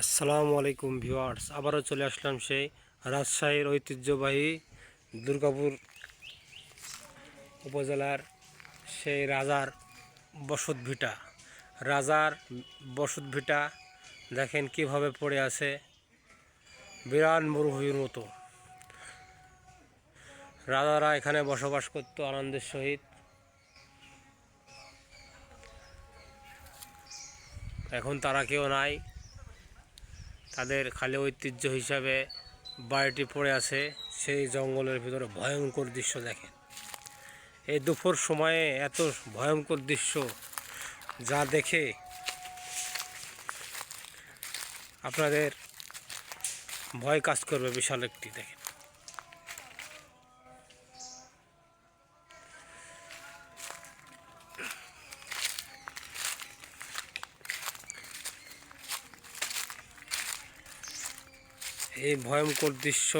আসসালামু আলাইকুম ভিউয়ার্স, আবারও চলে আসলাম সেই রাজশাহীর ঐতিহ্যবাহী দুর্গাপুর উপজেলার সেই রাজার বসতভিটা। রাজার বসতভিটা দেখেন কিভাবে পড়ে আছে, বিরাট মরুভূমির মতো। রাজারা এখানে বসবাস করত আনন্দের সহিত। এখন তারা কেউ নাই, তাদের খালি ঐতিহ্য হিসাবে বাড়িটি পড়ে আছে সেই জঙ্গলের ভিতরে। ভয়ঙ্কর দৃশ্য দেখেন, এই দুপুর সময়ে এত ভয়ঙ্কর দৃশ্য যা দেখে আপনাদের ভয় কাজ করবে। বিশাল একটি দেখেন, এই ভয়ঙ্কর দৃশ্য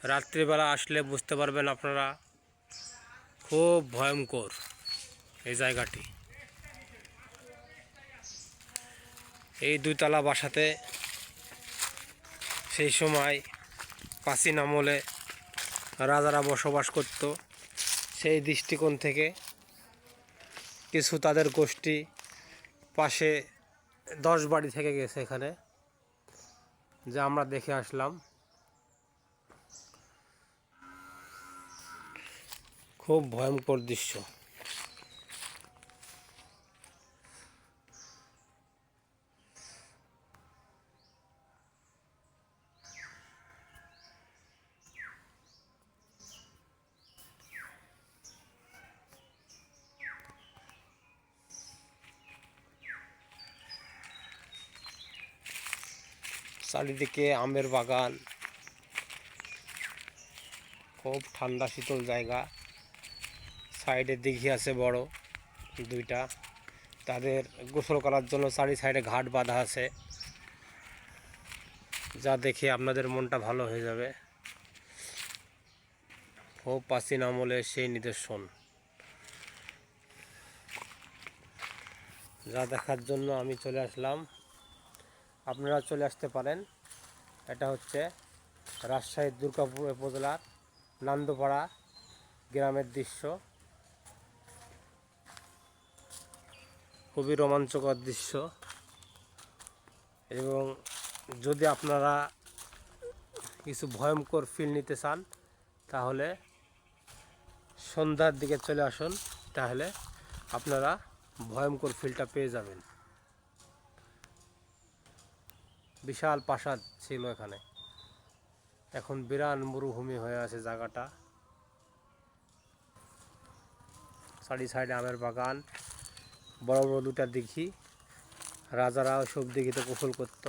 রাত্রিবেলা আসলে বুঝতে পারবেন আপনারা। খুব ভয়ঙ্কর এই জায়গাটি। এই দুইতলা বাসাতে সেই সময় প্রাচীন আমলে রাজারা বসবাস করত। সেই দৃষ্টিকোণ থেকে কিছু তাদের গোষ্ঠী পাশে 10 বাড়ি থেকে গেছে এখানে, যা আমরা দেখে আসলাম। খুব ভয়ঙ্কর দৃশ্য। চারিদিকে আমের বাগান, খুব ঠান্ডা শীতল জায়গা। সাইডে দিঘি আছে বড় দুইটা, তাদের গোসল করার জন্য চারি সাইডে ঘাট বাঁধা আছে, যা দেখে আপনাদের মনটা ভালো হয়ে যাবে। খুব প্রাচীন আমলের সেই নিদর্শন, যা দেখার জন্য আমি চলে আসলাম। আপনারা চলে আসতে পারেন। এটা হচ্ছে রাজশাহীর দুর্গাপুর উপজেলার নান্দপাড়া গ্রামের দৃশ্য। খুবই রোমাঞ্চকর দৃশ্য। এবং যদি আপনারা কিছু ভয়ঙ্কর ফিল নিতে চান, তাহলে সন্ধ্যার দিকে চলে আসুন, তাহলে আপনারা ভয়ঙ্কর ফিলটা পেয়ে যাবেন। বিশাল প্রাসাদ ছিল এখানে, এখন বিরাট মরুভূমি হয়ে আছে জায়গাটা। চারি সাইডে আমের বাগান, বড় বড় দুটা দিঘি। রাজারা সব দিঘিতে গোসল করত।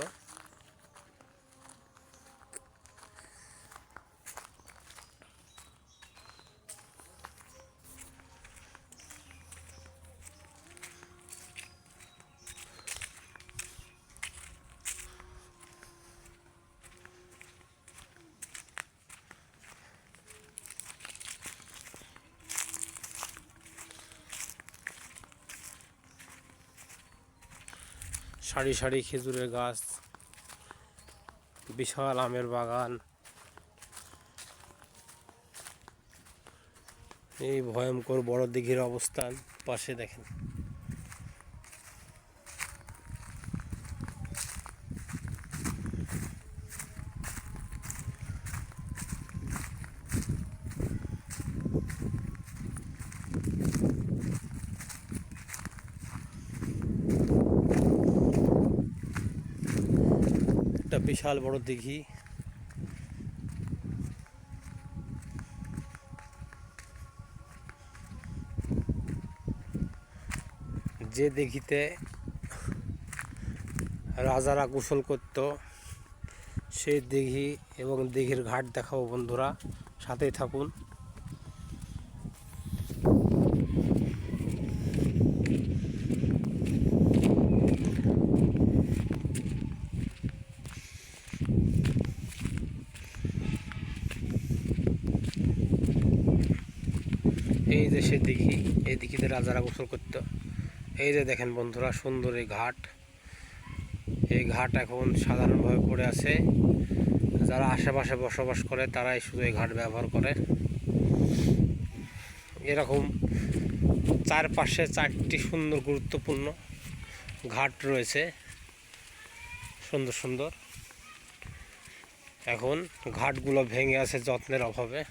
সারি সারি খেজুরের গাছ, বিশাল আমের বাগান। এই ভয়ঙ্কর বড় দিঘির অবস্থান পাশে দেখেন। একটা বিশাল বড় দিঘি। যে দিঘিতে রাজারা গোসল করত, সেই দিঘি এবং দিঘির ঘাট দেখাবো বন্ধুরা, সাথেই থাকুন। এই যে সে দিঘি, এই দিঘিতে রাজারা গোসল করত। এই যে দেখেন বন্ধুরা, সুন্দর এই ঘাট। এই ঘাট এখন সাধারণভাবে পড়ে আছে। যারা আশেপাশে বসবাস করে তারাই শুধু এই ঘাট ব্যবহার করে। এরকম চারপাশে 4টি সুন্দর গুরুত্বপূর্ণ ঘাট রয়েছে, সুন্দর সুন্দর। এখন ঘাটগুলো ভেঙে আছে যত্নের অভাবে।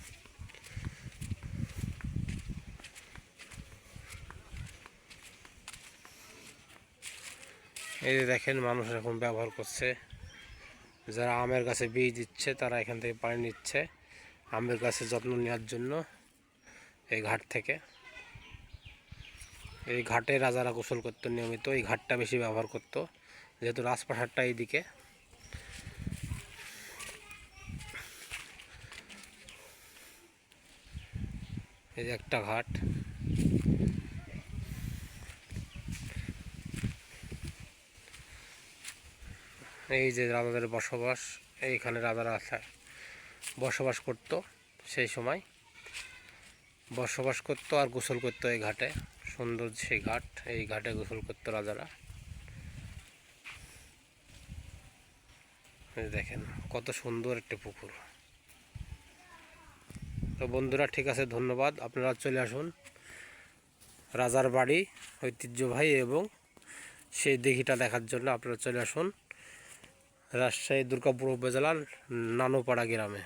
এই যে দেখেন, মানুষ এখন ব্যবহার করছে। যারা আমের গাছে বীজ দিচ্ছে তারা এখান থেকে পানি নিচ্ছে আমের গাছের যত্ন নেওয়ার জন্য এই ঘাট থেকে। এই ঘাটে রাজারা গোসল করতো নিয়মিত, এই ঘাটটা বেশি ব্যবহার করতো যেহেতু রাজপ্রাসাদটা এইদিকে। এই যে একটা ঘাট। এই যে রাজাদের বসবাস, এইখানে রাজারা বসবাস করত, সেই সময় বসবাস করতো আর গোসল করতো এই ঘাটে। সুন্দর সেই ঘাট, এই ঘাটে গোসল করতো রাজারা। দেখেন কত সুন্দর একটি পুকুর। তো বন্ধুরা, ঠিক আছে, ধন্যবাদ। আপনারা চলে আসুন রাজার বাড়ি ঐতিহ্যবাহী এবং সেই দিঘিটা দেখার জন্য। আপনারা চলে আসুন রাজশাহী দুর্গাপুর উপজেলার নানুপাড়া গ্রামে।